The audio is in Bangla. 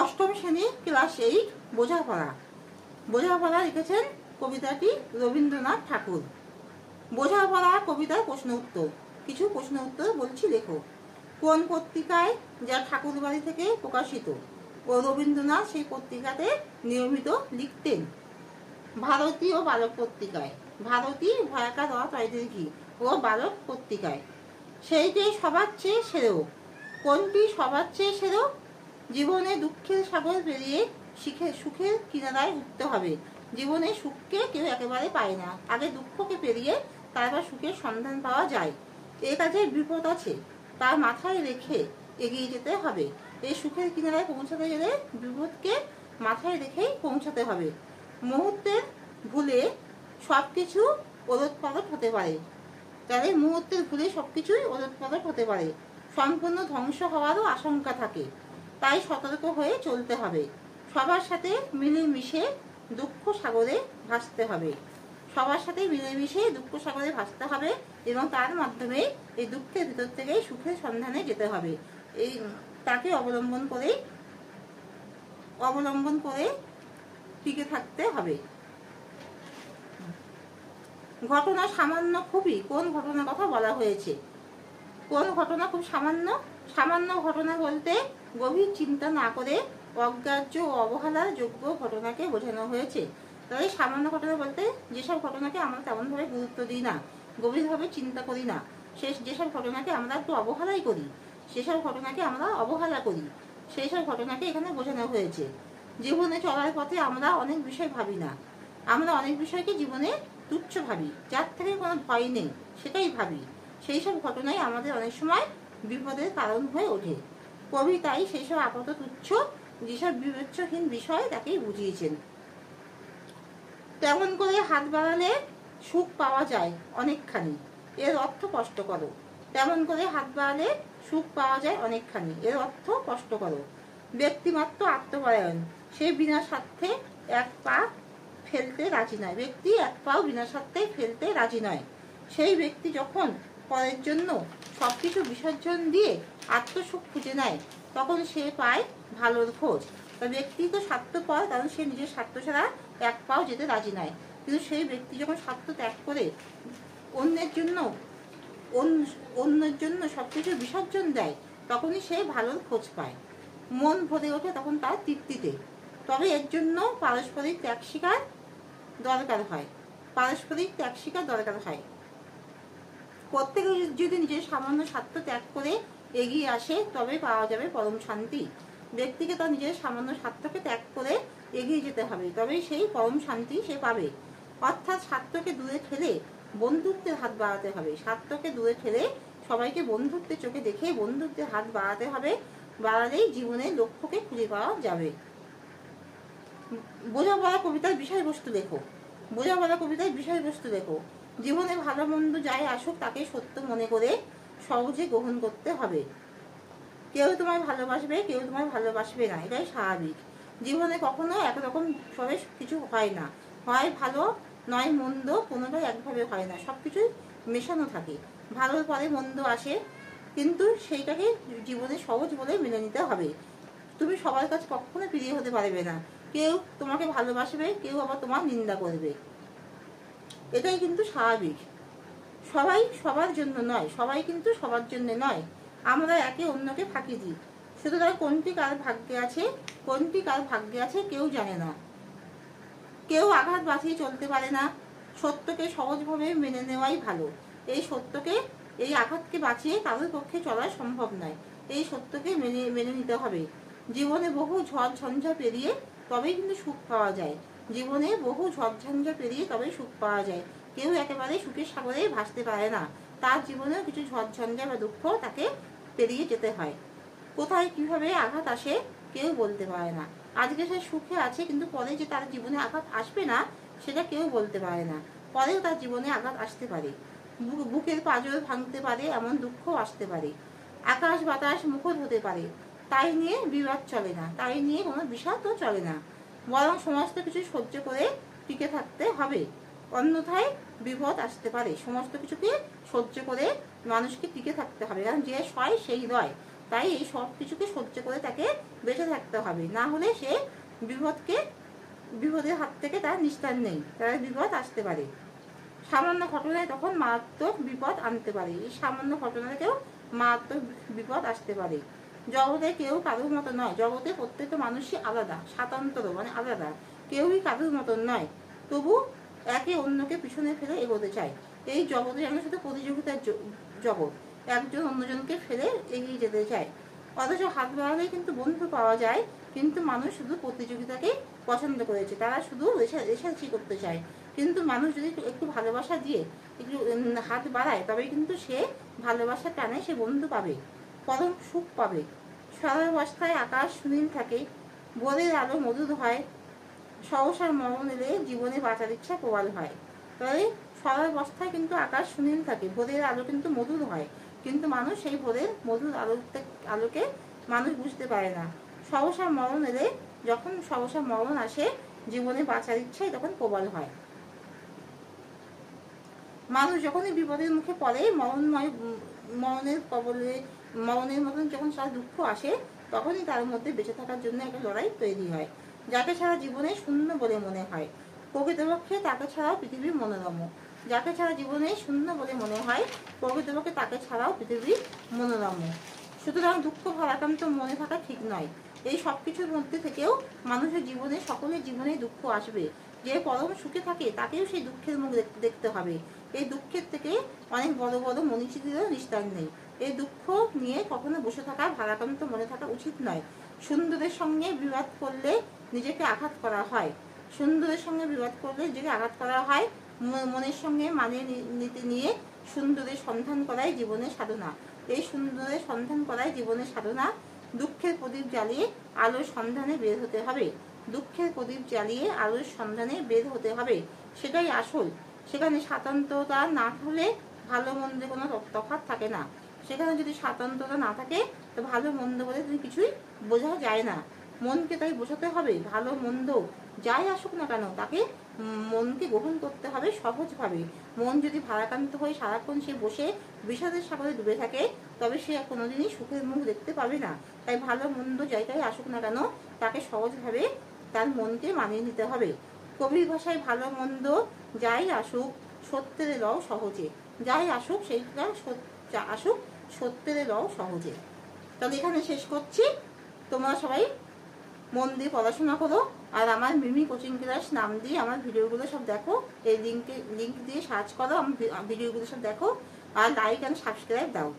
অষ্টম শ্রেণী ক্লাস 8 বোঝাপড়া। বোঝাপড়া লিখেছেন কবিতাটি রবীন্দ্রনাথ ঠাকুর। বোঝাপড়া কবিতার প্রশ্ন উত্তর। কিছু প্রশ্ন উত্তর বলছি, লেখো। কোন পত্রিকায় যা ঠাকুর বাড়ি থেকে প্রকাশিত ও রবীন্দ্রনাথ সেই পত্রিকাতে নিয়মিত লিখতেন? ভারতী ও বালক পত্রিকায়। ভারতী ভয়াকার ঘি ও বালক পত্রিকায়। সেইটি সবার চেয়ে সেরেও। কোনটি সবার চেয়ে সেরেও? জীবনে দুঃখের সাগর পেরিয়ে সুখের কিনারায় উঠতে হবে। জীবনে সুখকে কেউ একেবারে পায় না, আগে দুঃখকে পেরিয়ে তারপর সুখের সন্ধান পাওয়া যায়। এ কাজে বিপদ আছে, তার মাথায় রেখে এগিয়ে যেতে হবে। এই সুখের কিনারায় পৌঁছাতে গেলে বিপদকে মাথায় রেখেই পৌঁছাতে হবে। মুহূর্তের ভুলে সবকিছু ওলটপালট হতে পারে। তাহলে মুহূর্তের ভুলে সবকিছুই ওলটপালট হতে পারে, সম্পূর্ণ ধ্বংস হওয়ারও আশঙ্কা থাকে। তাই সতর্ক হয়ে চলতে হবে। সবার সাথে মিলেমিশে দুঃখ সাগরে ভাসতে হবে। সবার সাথে মিলেমিশে দুঃখ সাগরে ভাসতে হবে এবং তার মাধ্যমে এই দুঃখের ভিতর থেকে সুখের সন্ধানে যেতে হবে। এই তাকে অবলম্বন করে টিকে থাকতে হবে। ঘটনা সামান্য খুবই। কোন ঘটনার কথা বলা হয়েছে? কোন ঘটনা খুব সামান্য? সামান্য ঘটনা বলতে গভীর চিন্তা না করে অগ্রাহ্য ও অবহেলার যোগ্য ঘটনাকে বোঝানো হয়েছে। তাই সামান্য ঘটনা বলতে যেসব ঘটনাকে আমরা তেমনভাবে গুরুত্ব দিই না, গভীরভাবে চিন্তা করি না, যেসব ঘটনাকে আমরা একটু অবহেলাই করি, সেসব ঘটনাকে আমরা অবহেলা করি, সেই সব ঘটনাকে এখানে বোঝানো হয়েছে। জীবনে চলার পথে আমরা অনেক বিষয় ভাবি না, আমরা অনেক বিষয়কে জীবনে তুচ্ছ ভাবি, যার থেকে কোনো ভয় নেই সেটাই ভাবি। সেই সব ঘটনাই আমাদের অনেক সময় বিপদের কারণ হয়ে ওঠে। কবি তাই সেই সব আপাত তুচ্ছ যেসব বিবেচ্যহীন বিষয় তাকেই বুঝিয়েছেন। তেমন করে হাত বাড়ালে সুখ পাওয়া যায় অনেকখানি, এর অর্থ কষ্ট করো। তেমন করে হাত বাড়ালে সুখ পাওয়া যায় অনেকখানি, এর অর্থ কষ্ট করো। ব্যক্তিমাত্র আত্মপরায়ণ, সে বিনা স্বার্থে এক পা ফেলতে রাজি নয়। ব্যক্তি এক পাও বিনা স্বার্থে ফেলতে রাজি নয়। সেই ব্যক্তি যখন পরের জন্য সবকিছু বিসর্জন দিয়ে আত্মসুখ খুঁজে নেয়, তখন সে পায় ভালোর খোঁজ। তা ব্যক্তি তো স্বার্থপর, কারণ সে নিজের স্বার্থ ছাড়া এক পাও যেতে রাজি নয়। কিন্তু সেই ব্যক্তি যখন স্বার্থ ত্যাগ করে অন্যের জন্য সবকিছু বিসর্জন দেয়, তখনই সে ভালোর খোঁজ পায়। মন ভরে ওঠে তখন তার তৃপ্তিতে। তবে এর জন্য পারস্পরিক ত্যাগ স্বীকার দরকার হয়। প্রত্যেকে যদি নিজের সামান্য স্বার্থ ত্যাগ করে এগিয়ে আসে, তবে পাওয়া যাবে পরম শান্তি। ব্যক্তিকে তার নিজের সামান্য স্বার্থকে ত্যাগ করে এগিয়ে যেতে হবে, তবেই সেই পরম শান্তি সে পাবে। অর্থাৎ স্বার্থকে দূরে ঠেলে বন্ধুত্বের হাত বাড়াতে হবে। স্বার্থকে দূরে ঠেলে সবাইকে বন্ধুত্বের চোখে দেখে বন্ধুত্বের হাত বাড়াতে হবে। বাড়ালেই জীবনের লক্ষ্যকে খুঁজে পাওয়া যাবে। বোঝাপড়া কবিতার বিষয়বস্তু লেখো। বোঝাপড়া কবিতার বিষয়বস্তু লেখো। জীবনে ভালো মন্দ যাই আসুক তাকে সত্য মনে করে সহজে গ্রহণ করতে হবে। কেউ তোমায় ভালোবাসবে, কেউ তোমায় ভালোবাসবে না, এটাই স্বাভাবিক। জীবনে কখনো একরকম ভাবে কিছু হয় না, হয় ভালো নয় মন্দ, কোনোটাই একভাবে হয় না, সবকিছুই মেশানো থাকে। ভালোর পরে মন্দ আসে, কিন্তু সেইটাকে জীবনে সহজ বলে মেনে নিতে হবে। তুমি সবার কাছে কখনো প্রিয় হতে পারবে না। কেউ তোমাকে ভালোবাসবে, কেউ আবার তোমার নিন্দা করবে, এটাই কিন্তু স্বাভাবিক। সবাই সবার জন্য নয়, সবাই কিন্তু সবার জন্য নয়। আমরা একে অন্যকে ফাঁকি দিই। সুতরাং কোনটি কার ভাগ্যে আছে, কোনটি কার ভাগ্যে আছে কেউ জানে না। কেউ আঘাত বাঁচিয়ে চলতে পারে না। সত্যকে সহজভাবে মেনে নেওয়াই ভালো। এই আঘাতকে বাঁচিয়ে কারোর পক্ষে চলা সম্ভব নয়। এই সত্যকে মেনে নিতে হবে। জীবনে বহু ঝড় ঝঞ্ঝা পেরিয়ে তবেই কিন্তু সুখ পাওয়া যায়। জীবনে বহু ঝড় ঝঞ্ঝা পেরিয়ে তবেই সুখ পাওয়া যায়। কেউ একেবারে সুখের সাগরে ভাসতে পারে না। তার জীবনেও কিছু ঝড় ঝঞ্ঝা বা দুঃখ তাকে পেরিয়ে যেতে হয়। কোথায় কিভাবে আঘাত আসে কেউ বলতে পারে না। আজকে সে সুখে আছে, কিন্তু পরে যে তার জীবনে আঘাত আসবে না সেটা কেউ বলতে পারে না। পরেও তার জীবনে আঘাত আসতে পারে, বুকের পাঁজর ভাঙতে পারে, এমন দুঃখ আসতে পারে। আকাশ বাতাস মুখর হতে পারে, তাই নিয়ে বিবাদ চলে না, তাই নিয়ে কোনো বিষাদও চলে না। বরং সমস্ত কিছু সহ্য করে টিকে থাকতে হবে, অন্যথায় বিপদ আসতে পারে। সমস্ত কিছুকে সহ্য করে মানুষকে টিকে থাকতে হবে, কারণ যে সয় সেই রয়। তাই এই সব কিছুকে সহ্য করে তাকে বেঁচে থাকতে হবে, না হলে সে বিপদের হাত থেকে তার নিস্তার নেই, তার বিপদ আসতে পারে। সামান্য ঘটনায় তখন মারাত্মক বিপদ আনতে পারে, এই সামান্য ঘটনা থেকেও মারাত্মক বিপদ আসতে পারে। জগতে কেউ কারোর মতো নয়, জগতে প্রত্যেকটা মানুষই আলাদা, স্বাতন্ত্র মানে আলাদা, কেউই কারোর মতন নয়, তবু একে অন্যকে পিছনে ফেলে এগোতে চায়। এই জগতে যেন শুধু প্রতিযোগিতার জগৎ, একজন অন্যজনকে ফেলে এগিয়ে যেতে চায়। অথচ হাত বাড়ালে কিন্তু বন্ধু পাওয়া যায়, কিন্তু মানুষ শুধু প্রতিযোগিতাকেই পছন্দ করেছে, তারা শুধু রেষারেষি করতে চায়। কিন্তু মানুষ যদি একটু ভালোবাসা দিয়ে একটু হাত বাড়ায়, তবে কিন্তু সে ভালোবাসা টানে সে বন্ধু পাবে, পরম সুখ পাবে। সর্বাবস্থায় আকাশ সুনীল থাকে, ভোরের আলো মধুর হয়, সহসার মরণ এলে জীবনে বাঁচার ইচ্ছা প্রবল হয়। তাই সর্বাবস্থায় কিন্তু আকাশ সুনীল থাকে, ভোরের আলো কিন্তু মধুর হয়, কিন্তু মানুষ সেই ভোরের মধুর আলোকে মানুষ বুঝতে পারে না। সহসার মরণ এলে, যখন সহসার মরণ আসে, জীবনে বাঁচার ইচ্ছাই তখন প্রবল হয়। মানুষ যখনই বিপদের মুখে পড়ে, মরণের কবলে, মরণের মতন যখন তার দুঃখ আসে, তখনই তার মধ্যে বেঁচে থাকার জন্য একটা লড়াই তৈরি হয়। যাকে ছাড়া জীবনে শূন্য বলে মনে হয়, প্রকৃতপক্ষে তাকে ছাড়াও পৃথিবী মনোরম। যাকে ছাড়া জীবনে শূন্য বলে মনে হয়, প্রকৃতপক্ষে তাকে ছাড়াও পৃথিবী মনোরম। সুতরাং দুঃখ ভারাক্রান্ত মনে থাকা ঠিক নয়। এই সব কিছুর মধ্যে থেকেও মানুষের জীবনে, সকলের জীবনে দুঃখ আসবে। যে পরম সুখে থাকে তাকেও সেই দুঃখের মুখ দেখতে হবে। এই দুঃখের থেকে অনেক বড় বড় মনীষীদেরও নিস্তার নেই। এই দুঃখ নিয়ে কখনো বসে থাকা, ভারাক্রান্ত মনে থাকা উচিত নয়। সুন্দরের সঙ্গে বিবাদ করলে নিজেকে আঘাত করা হয়, সুন্দরের সঙ্গে বিবাদ করলে নিজেকে আঘাত করা হয়। মনের সঙ্গে মানিয়ে নিতে নিয়ে সুন্দরের সন্ধান করাই জীবনের সাধনা। এই সুন্দরের সন্ধান করাই জীবনের সাধনা। দুঃখের প্রদীপ জ্বালিয়ে আলোর সন্ধানে বের হতে হবে, দুঃখের প্রদীপ জ্বালিয়ে আলোর সন্ধানে বের হতে হবে, সেটাই আসল। সেখানে স্বাতন্ত্রতা না হলে ভালো মন্দে কোনো তফাৎ থাকে না। সেখানে যদি স্বাতন্ত্রতা না থাকে, তো ভালো মন্দ বলে তুমি কিছুই বোঝা যায় না। মনকে তাই বোঝাতে হবে, ভালো মন্দ যাই আসুক না কেন, তাকে মনকে গ্রহণ করতে হবে সহজভাবে। মন যদি ভারাক্রান্ত হয়ে সারাক্ষণ সে বসে বিষাদের সাগরে ডুবে থাকে, তবে সে কোনোদিনই সুখের মুখ দেখতে পাবে না। তাই ভালো মন্দ যাই আসুক না কেন, তাকে সহজভাবে তার মনকে মানিয়ে নিতে হবে। কবির ভাষায় ভালো মন্দ যাই আসুক সত্যের লও সহজে, যাই আসুক সেইটা আসুক সত্যের লও সহজে। তাহলে এখানে শেষ করছি। তোমরা সবাই মন দিয়ে পড়াশোনা করো, আর আমার মিমি কোচিং ক্লাস নাম দিয়ে আমার ভিডিওগুলো সব দেখো। এই লিঙ্ক দিয়ে সার্চ করো, আমার ভিডিওগুলো সব দেখো, আর লাইক অ্যান্ড সাবস্ক্রাইব দাও।